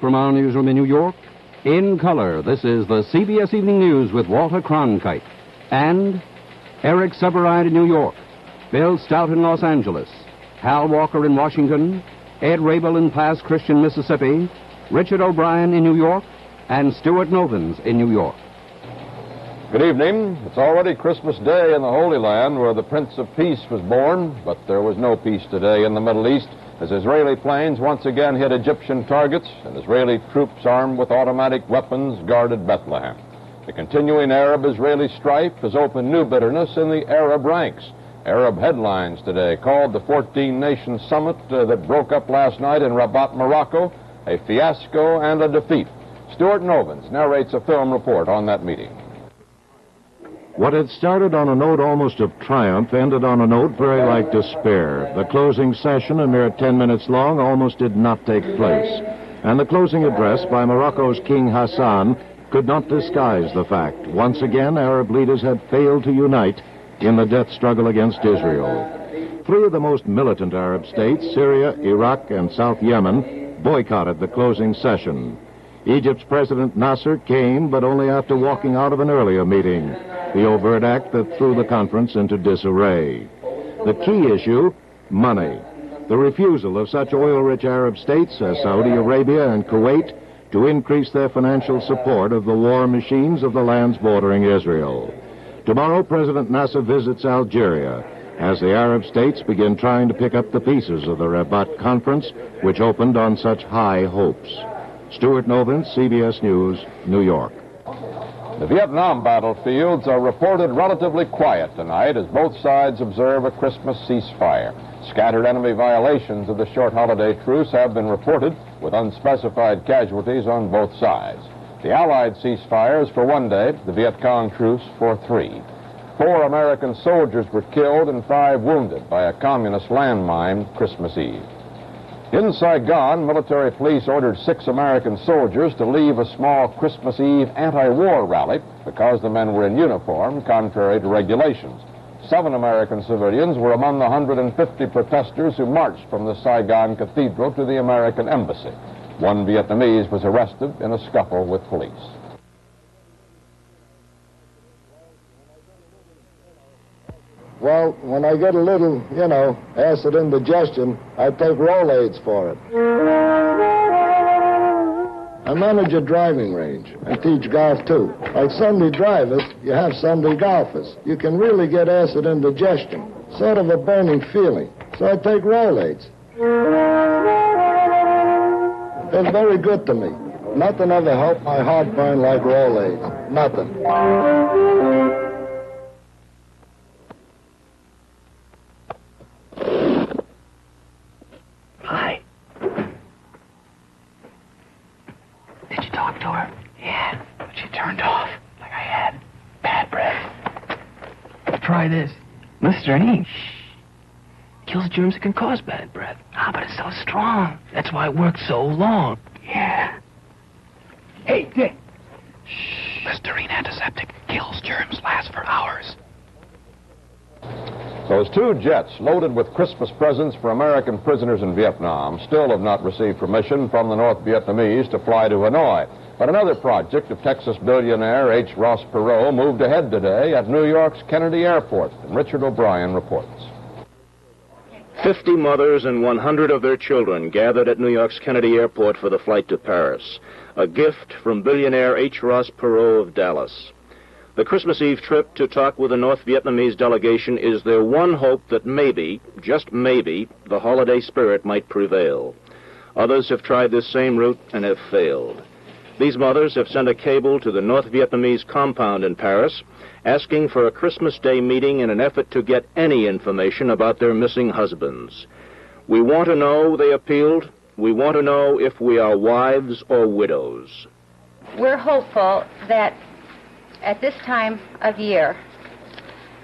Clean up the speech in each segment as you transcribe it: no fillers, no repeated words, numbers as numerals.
from our newsroom in New York, in color, this is the CBS Evening News with Walter Cronkite and Eric Severide in New York, Bill Stout in Los Angeles, Hal Walker in Washington, Ed Rabel in Pass Christian, Mississippi, Richard O'Brien in New York, and Stuart Novins in New York. Good evening. It's already Christmas Day in the Holy Land where the Prince of Peace was born, but there was no peace today in the Middle East as Israeli planes once again hit Egyptian targets and Israeli troops armed with automatic weapons guarded Bethlehem. The continuing Arab-Israeli strife has opened new bitterness in the Arab ranks. Arab headlines today called the 14-nation summit that broke up last night in Rabat, Morocco, a fiasco and a defeat. Stuart Novins narrates a film report on that meeting. What had started on a note almost of triumph ended on a note very like despair. The closing session, a mere 10 minutes long, almost did not take place. And the closing address by Morocco's King Hassan could not disguise the fact. Once again, Arab leaders had failed to unite in the death struggle against Israel. Three of the most militant Arab states, Syria, Iraq, and South Yemen, boycotted the closing session. Egypt's President Nasser came, but only after walking out of an earlier meeting, the overt act that threw the conference into disarray. The key issue, money. The refusal of such oil-rich Arab states as Saudi Arabia and Kuwait to increase their financial support of the war machines of the lands bordering Israel. Tomorrow, President Nasser visits Algeria as the Arab states begin trying to pick up the pieces of the Rabat Conference, which opened on such high hopes. Stuart Novins, CBS News, New York. The Vietnam battlefields are reported relatively quiet tonight as both sides observe a Christmas ceasefire. Scattered enemy violations of the short holiday truce have been reported, with unspecified casualties on both sides. The Allied ceasefire is for 1 day, the Viet Cong truce for 3. 4 American soldiers were killed and 5 wounded by a communist landmine Christmas Eve. In Saigon, military police ordered 6 American soldiers to leave a small Christmas Eve anti-war rally because the men were in uniform, contrary to regulations. 7 American civilians were among the 150 protesters who marched from the Saigon Cathedral to the American embassy. 1 Vietnamese was arrested in a scuffle with police. Well, when I get a little, acid indigestion, I take Rolaids for it. I manage a driving range. I teach golf, too. Like Sunday drivers, you have Sunday golfers. You can really get acid indigestion, sort of a burning feeling. So I take Rolaids. They're very good to me. Nothing ever helped my heartburn like Rolaids. Nothing. Hi. Did you talk to her? Yeah, but she turned off like I had bad breath. Try this. Listerine. Kills germs that can cause bad breath. Ah, but it's so strong. That's why it works so long. Yeah. Hey, Dick. Shh. Listerine antiseptic. Kills germs, lasts for hours. Those 2 jets loaded with Christmas presents for American prisoners in Vietnam still have not received permission from the North Vietnamese to fly to Hanoi. But another project of Texas billionaire H. Ross Perot moved ahead today at New York's Kennedy Airport. And Richard O'Brien reports. 50 mothers and 100 of their children gathered at New York's Kennedy Airport for the flight to Paris. A gift from billionaire H. Ross Perot of Dallas. The Christmas Eve trip to talk with the North Vietnamese delegation is their one hope that maybe, just maybe, the holiday spirit might prevail. Others have tried this same route and have failed. These mothers have sent a cable to the North Vietnamese compound in Paris asking for a Christmas Day meeting in an effort to get any information about their missing husbands. We want to know, they appealed, we want to know if we are wives or widows. We're hopeful that at this time of year,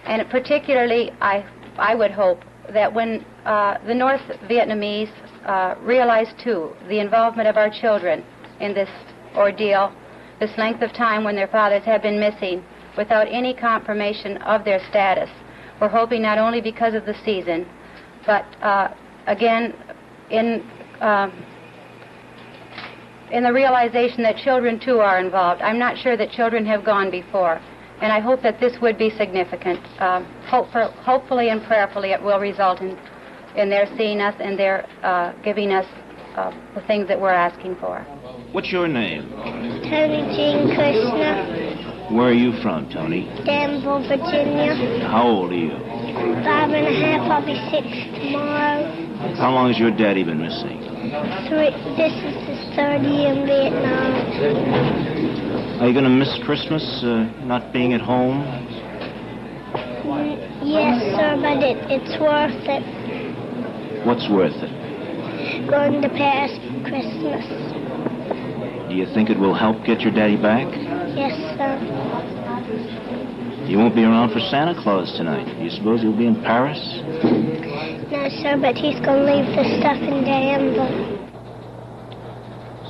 and particularly I would hope that when the North Vietnamese realize, too, the involvement of our children in this ordeal, this length of time when their fathers have been missing without any confirmation of their status. We're hoping not only because of the season, but again, in in the realization that children too are involved. I'm not sure that children have gone before, and I hope that this would be significant. Hopefully and prayerfully it will result in their seeing us and their giving us the things that we're asking for. What's your name? Tony Jean Krishna. Where are you from, Tony? Danville, Virginia. How old are you? 5 and a half. I'll be 6 tomorrow. How long has your daddy been missing? This is his 3rd year in Vietnam. Are you going to miss Christmas, not being at home? Yes, sir, but it's worth it. What's worth it? Going to Paris for Christmas. Do you think it will help get your daddy back? Yes, sir. You won't be around for Santa Claus tonight. Do you suppose he'll be in Paris? No, sir, but he's going to leave the stuff in Danville.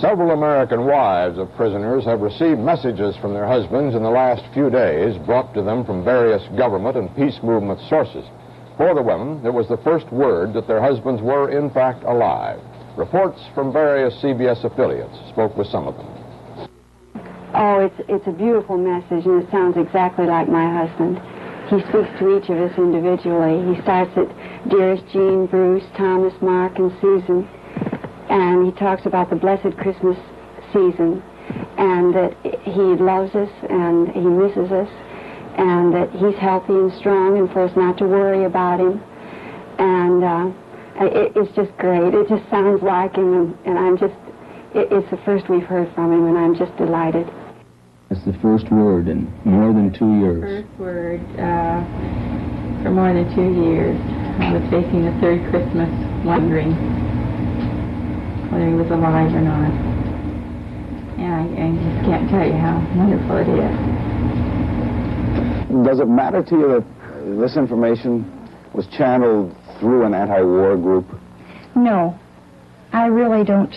Several American wives of prisoners have received messages from their husbands in the last few days brought to them from various government and peace movement sources. For the women, it was the first word that their husbands were, in fact, alive. Reports from various CBS affiliates spoke with some of them. Oh, it's a beautiful message, and it sounds exactly like my husband. He speaks to each of us individually. He starts at dearest Jean, Bruce, Thomas, Mark, and Susan, and he talks about the blessed Christmas season, and that he loves us, and he misses us, and that he's healthy and strong, and for us not to worry about him. And it's just great. It just sounds like him, and I'm just, it's the first we've heard from him, and I'm just delighted. It's the first word in more than 2 years. First word for more than 2 years. I was facing the 3rd Christmas, wondering whether he was alive or not. And I just can't tell you how wonderful it is. Does it matter to you that this information was channeled through an anti-war group? No, I really don't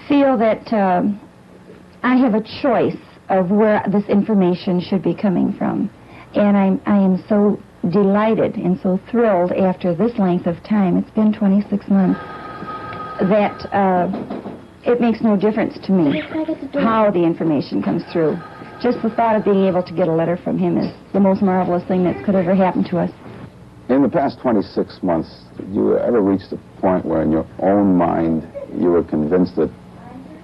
feel that I have a choice of where this information should be coming from. And I am so delighted and so thrilled after this length of time, it's been 26 months, that it makes no difference to me how the information comes through. Just the thought of being able to get a letter from him is the most marvelous thing that could ever happen to us. In the past 26 months, did you ever reach the point where in your own mind you were convinced that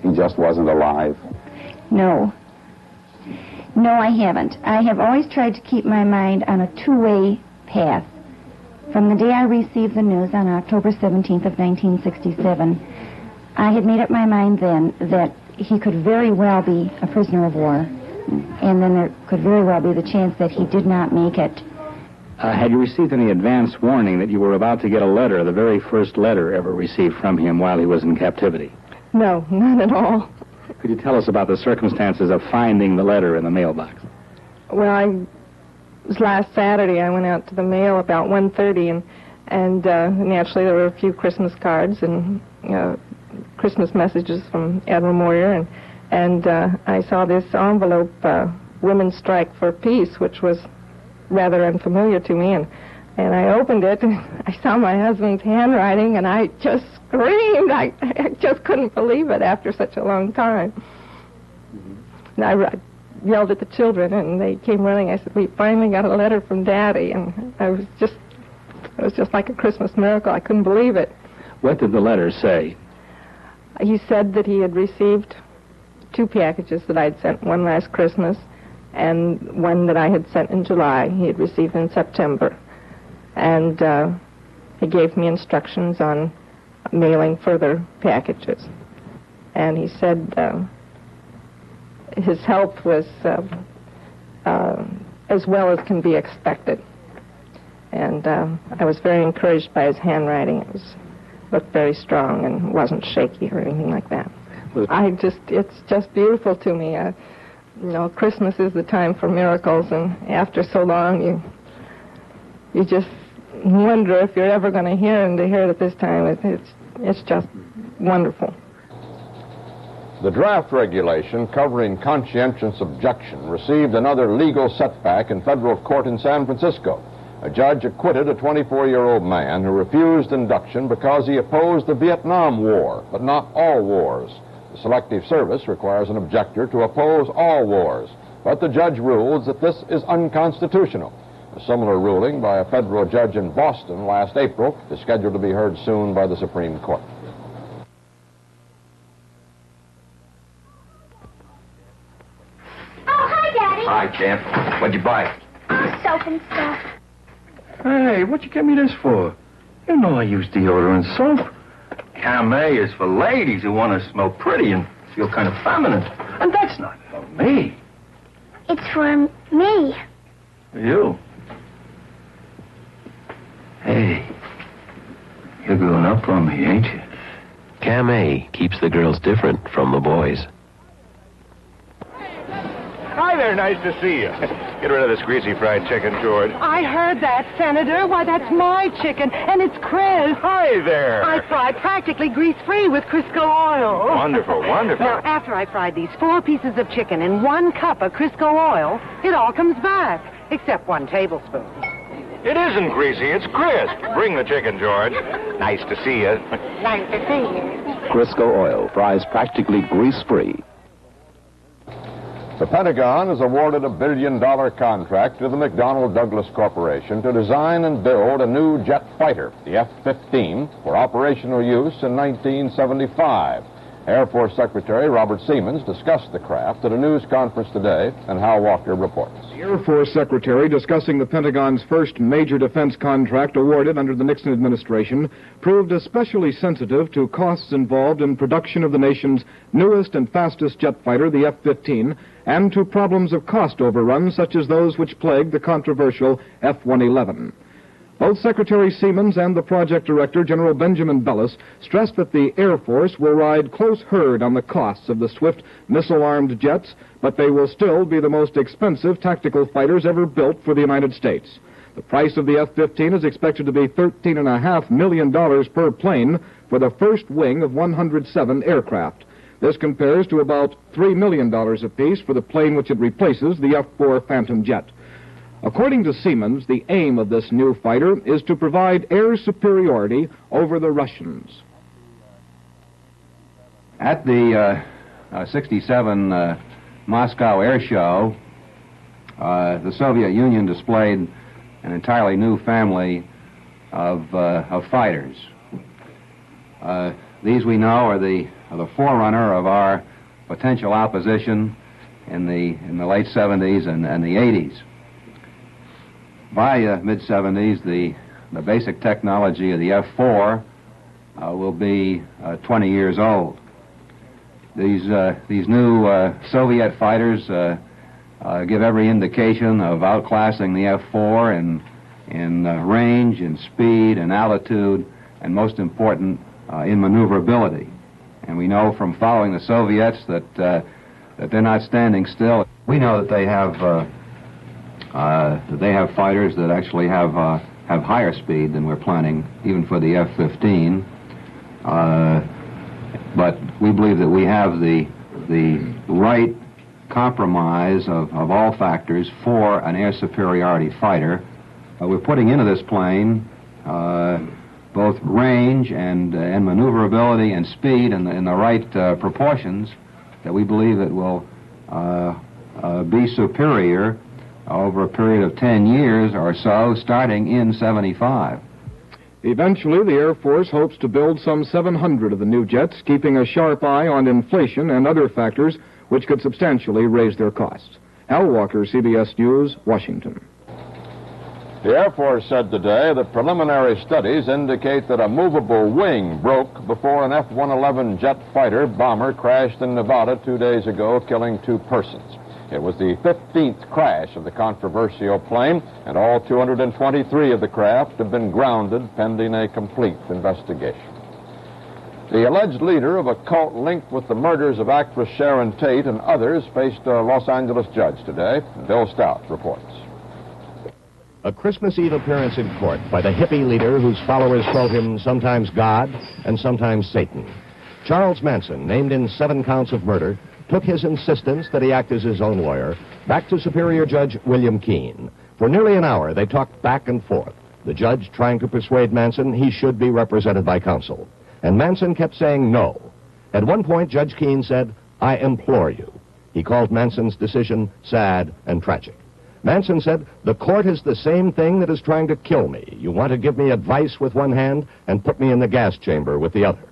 he just wasn't alive? No. No, I haven't. I have always tried to keep my mind on a two-way path. From the day I received the news on October 17th of 1967, I had made up my mind then that he could very well be a prisoner of war. And then there could very well be the chance that he did not make it. Had you received any advance warning that you were about to get a letter, the very first letter ever received from him while he was in captivity? No, none at all. Could you tell us about the circumstances of finding the letter in the mailbox? Well, it was last Saturday. I went out to the mail about 1:30, and naturally there were a few Christmas cards and Christmas messages from Admiral Moyer, and I saw this envelope, Women's Strike for Peace, which was rather unfamiliar to me, and I opened it, and I saw my husband's handwriting, and I just screamed. I just couldn't believe it after such a long time. And I yelled at the children, and they came running. I said, "We finally got a letter from Daddy," and it was just like a Christmas miracle. I couldn't believe it. What did the letter say? He said that he had received 2 packages that I'd sent, one last Christmas, and one that I had sent in July. He had received in September. And he gave me instructions on mailing further packages. And he said his health was as well as can be expected. And I was very encouraged by his handwriting. It looked very strong and wasn't shaky or anything like that. It's just beautiful to me. Christmas is the time for miracles, and after so long, you just wonder if you're ever going to hear him. To hear it at this time, it's just wonderful. The draft regulation covering conscientious objection received another legal setback in federal court in San Francisco. A judge acquitted a 24-year-old man who refused induction because he opposed the Vietnam War, but not all wars. The Selective Service requires an objector to oppose all wars, but the judge rules that this is unconstitutional. A similar ruling by a federal judge in Boston last April is scheduled to be heard soon by the Supreme Court. Oh, hi, Daddy. Hi, champ. What'd you buy? Soap and stuff. Hey, what'd you get me this for? You know I use deodorant soap. Camay is for ladies who want to smell pretty and feel kind of feminine. And that's not for me. It's for me. For you. Hey, you're growing up on me, ain't you? Camay keeps the girls different from the boys. Hi there, nice to see you. Get rid of this greasy fried chicken, George. I heard that, Senator. Why, that's my chicken, and it's Chris. Hi there. I fried practically grease-free with Crisco oil. Wonderful, wonderful. Now, after I fried these 4 pieces of chicken in 1 cup of Crisco oil, it all comes back, except 1 tablespoon. It isn't greasy, it's crisp. Bring the chicken, George. Nice to see you. Nice to see you. Crisco oil fries practically grease-free. The Pentagon has awarded a $1 billion contract to the McDonnell Douglas Corporation to design and build a new jet fighter, the F-15, for operational use in 1975. Air Force Secretary Robert Siemens discussed the craft at a news conference today, and Hal Walker reports. The Air Force Secretary discussing the Pentagon's first major defense contract awarded under the Nixon administration proved especially sensitive to costs involved in production of the nation's newest and fastest jet fighter, the F-15, and to problems of cost overruns such as those which plagued the controversial F-111. Both Secretary Siemens and the project director, General Benjamin Bellis, stressed that the Air Force will ride close herd on the costs of the swift missile-armed jets, but they will still be the most expensive tactical fighters ever built for the United States. The price of the F-15 is expected to be $13.5 million per plane for the first wing of 107 aircraft. This compares to about $3 million apiece for the plane which it replaces, the F-4 Phantom jet. According to Siemens, the aim of this new fighter is to provide air superiority over the Russians. At the 67 Moscow Air Show, the Soviet Union displayed an entirely new family of fighters. These, we know, are the forerunner of our potential opposition in the late 70s and the 80s. By mid-70s, the basic technology of the F-4 will be 20 years old. These new Soviet fighters give every indication of outclassing the F-4 in range, in speed, in altitude, and most important, in maneuverability. And we know from following the Soviets that they're not standing still. We know that they have fighters that actually have higher speed than we're planning, even for the F-15. But we believe that we have the right compromise of all factors for an air superiority fighter. We're putting into this plane both range and maneuverability and speed in the right proportions that we believe it will be superior over a period of 10 years or so, starting in 75. Eventually, the Air Force hopes to build some 700 of the new jets, keeping a sharp eye on inflation and other factors which could substantially raise their costs. Al Walker, CBS News, Washington. The Air Force said today that preliminary studies indicate that a movable wing broke before an F-111 jet fighter bomber crashed in Nevada 2 days ago, killing 2 persons. It was the 15th crash of the controversial plane, and all 223 of the craft have been grounded pending a complete investigation. The alleged leader of a cult linked with the murders of actress Sharon Tate and others faced a Los Angeles judge today. Bill Stout reports. A Christmas Eve appearance in court by the hippie leader whose followers called him sometimes God and sometimes Satan. Charles Manson, named in 7 counts of murder, took his insistence that he act as his own lawyer back to Superior Judge William Keene. For nearly an hour, they talked back and forth, the judge trying to persuade Manson he should be represented by counsel. And Manson kept saying no. At one point, Judge Keene said, "I implore you." He called Manson's decision sad and tragic. Manson said, "The court is the same thing that is trying to kill me. You want to give me advice with one hand and put me in the gas chamber with the other."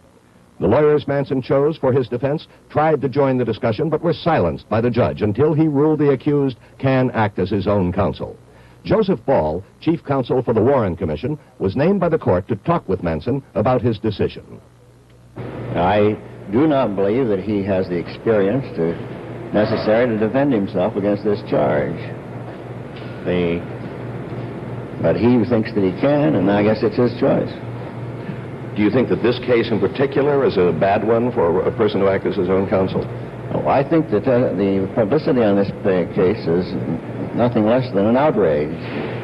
The lawyers Manson chose for his defense tried to join the discussion, but were silenced by the judge until he ruled the accused can act as his own counsel. Joseph Ball, chief counsel for the Warren Commission, was named by the court to talk with Manson about his decision. I do not believe that he has the experience necessary to defend himself against this charge. But he thinks that he can, and I guess it's his choice. Do you think that this case in particular is a bad one for a person to act as his own counsel? Oh, I think that the publicity on this case is nothing less than an outrage.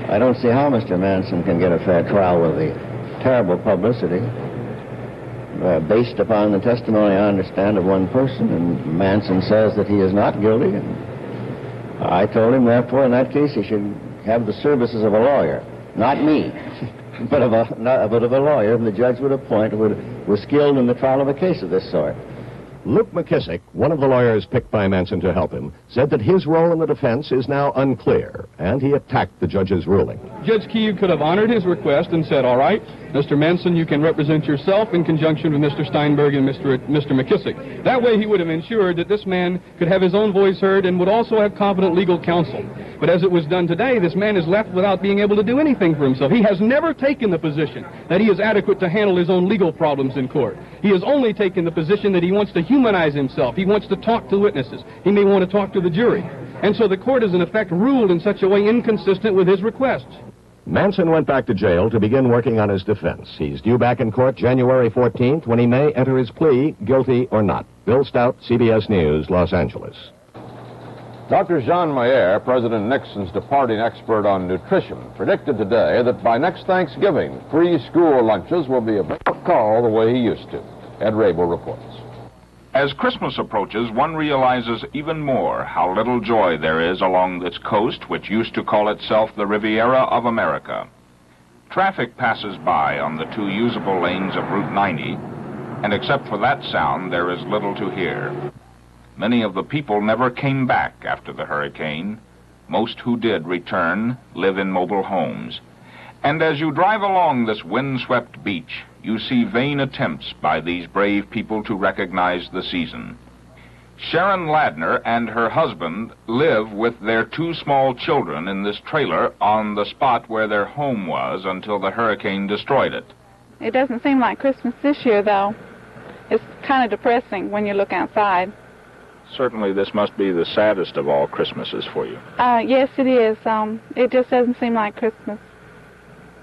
I don't see how Mr. Manson can get a fair trial with the terrible publicity based upon the testimony, I understand, of one person, and Manson says that he is not guilty. And I told him, therefore, in that case, he should have the services of a lawyer, not me. But of a lawyer whom the judge would appoint who was skilled in the trial of a case of this sort. Luke McKissick, one of the lawyers picked by Manson to help him, said that his role in the defense is now unclear, and he attacked the judge's ruling. Judge Key could have honored his request and said, "All right, Mr. Manson, you can represent yourself in conjunction with Mr. Steinberg and Mr. McKissick." That way he would have ensured that this man could have his own voice heard and would also have competent legal counsel. But as it was done today, this man is left without being able to do anything for himself. He has never taken the position that he is adequate to handle his own legal problems in court. He has only taken the position that he wants to humanize himself. He wants to talk to witnesses. He may want to talk to the jury. And so the court has, in effect, ruled in such a way inconsistent with his requests. Manson went back to jail to begin working on his defense. He's due back in court January 14th, when he may enter his plea, guilty or not. Bill Stout, CBS News, Los Angeles. Dr. Jean Mayer, President Nixon's departing expert on nutrition, predicted today that by next Thanksgiving, free school lunches will be a call the way he used to. Ed Rabel reports. As Christmas approaches, one realizes even more how little joy there is along this coast, which used to call itself the Riviera of America. Traffic passes by on the two usable lanes of Route 90, and except for that sound, there is little to hear. Many of the people never came back after the hurricane. Most who did return live in mobile homes. And as you drive along this windswept beach, you see vain attempts by these brave people to recognize the season. Sharon Ladner and her husband live with their two small children in this trailer on the spot where their home was until the hurricane destroyed it. It doesn't seem like Christmas this year, though. It's kind of depressing when you look outside. Certainly this must be the saddest of all Christmases for you. Yes, it is. It just doesn't seem like Christmas.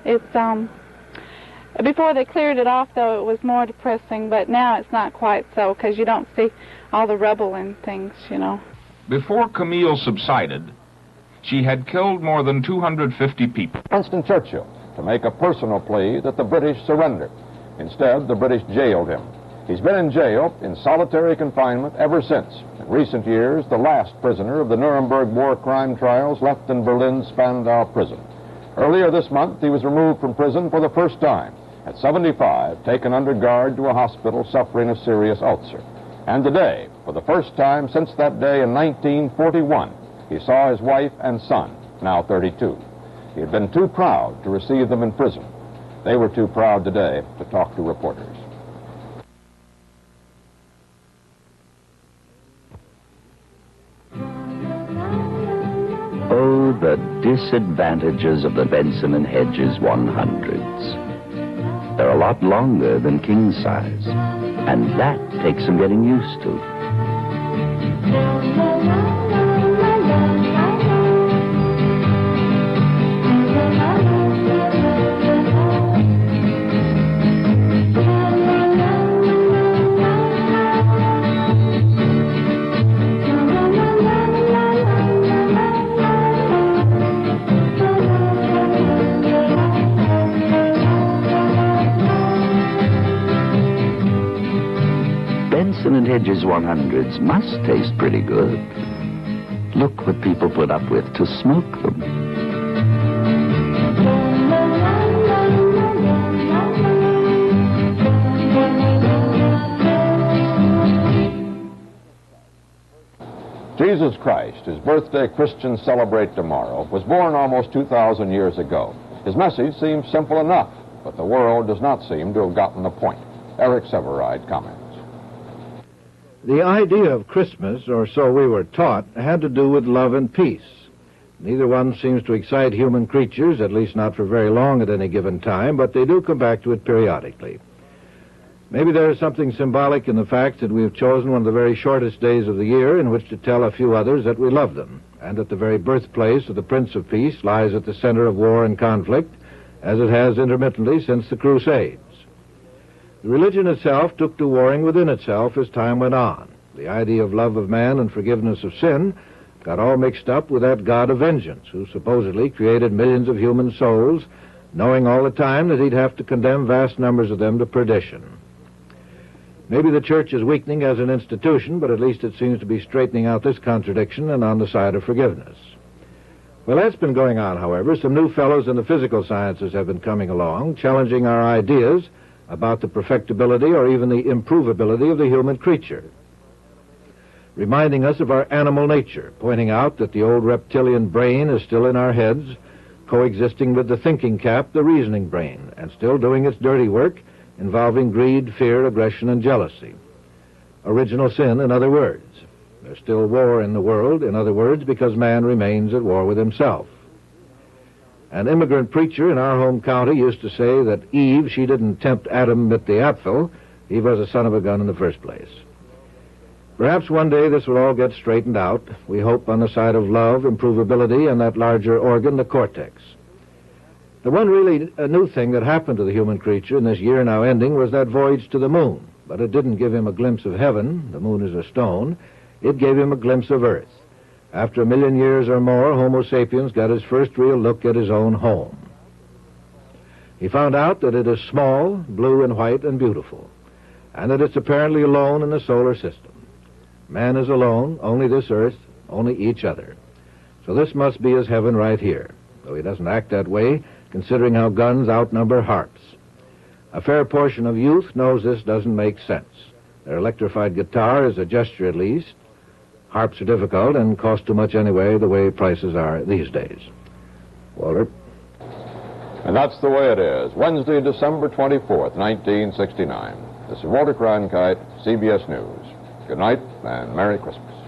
It's, before they cleared it off, though, it was more depressing, but now it's not quite so, because you don't see all the rubble and things, you know. Before Camille subsided, she had killed more than 250 people. Winston Churchill to make a personal plea that the British surrender. Instead, the British jailed him. He's been in jail in solitary confinement ever since. In recent years, the last prisoner of the Nuremberg war crime trials left in Berlin's Spandau prison. Earlier this month, he was removed from prison for the first time. At 75, taken under guard to a hospital suffering a serious ulcer. And today, for the first time since that day in 1941, he saw his wife and son, now 32. He had been too proud to receive them in prison. They were too proud today to talk to reporters. Oh, the disadvantages of the Benson & Hedges 100s. They're a lot longer than king size, and that takes some getting used to. Benson & Hedges 100s must taste pretty good. Look what people put up with to smoke them. Jesus Christ, whose birthday Christians celebrate tomorrow, was born almost 2,000 years ago. His message seems simple enough, but the world does not seem to have gotten the point. Eric Severide comments. The idea of Christmas, or so we were taught, had to do with love and peace. Neither one seems to excite human creatures, at least not for very long at any given time, but they do come back to it periodically. Maybe there is something symbolic in the fact that we have chosen one of the very shortest days of the year in which to tell a few others that we love them, and that the very birthplace of the Prince of Peace lies at the center of war and conflict, as it has intermittently since the Crusades. The religion itself took to warring within itself as time went on. The idea of love of man and forgiveness of sin got all mixed up with that God of vengeance, who supposedly created millions of human souls, knowing all the time that he'd have to condemn vast numbers of them to perdition. Maybe the church is weakening as an institution, but at least it seems to be straightening out this contradiction and on the side of forgiveness. Well, that's been going on, however. Some new fellows in the physical sciences have been coming along, challenging our ideas about the perfectibility or even the improvability of the human creature, reminding us of our animal nature, pointing out that the old reptilian brain is still in our heads, coexisting with the thinking cap, the reasoning brain, and still doing its dirty work, involving greed, fear, aggression, and jealousy. Original sin, in other words. There's still war in the world, in other words, because man remains at war with himself. An immigrant preacher in our home county used to say that Eve, she didn't tempt Adam with the apple. He was a son of a gun in the first place. Perhaps one day this will all get straightened out. We hope on the side of love, improvability, and that larger organ, the cortex. The one really new thing that happened to the human creature in this year now ending was that voyage to the moon. But it didn't give him a glimpse of heaven. The moon is a stone. It gave him a glimpse of Earth. After 1 million years or more, Homo sapiens got his first real look at his own home. He found out that it is small, blue and white and beautiful, and that it's apparently alone in the solar system. Man is alone, only this Earth, only each other. So this must be his heaven right here, though he doesn't act that way, considering how guns outnumber hearts. A fair portion of youth knows this doesn't make sense. Their electrified guitar is a gesture at least. Harps are difficult and cost too much anyway, the way prices are these days. Walter? And that's the way it is. Wednesday, December 24th, 1969. This is Walter Cronkite, CBS News. Good night and Merry Christmas.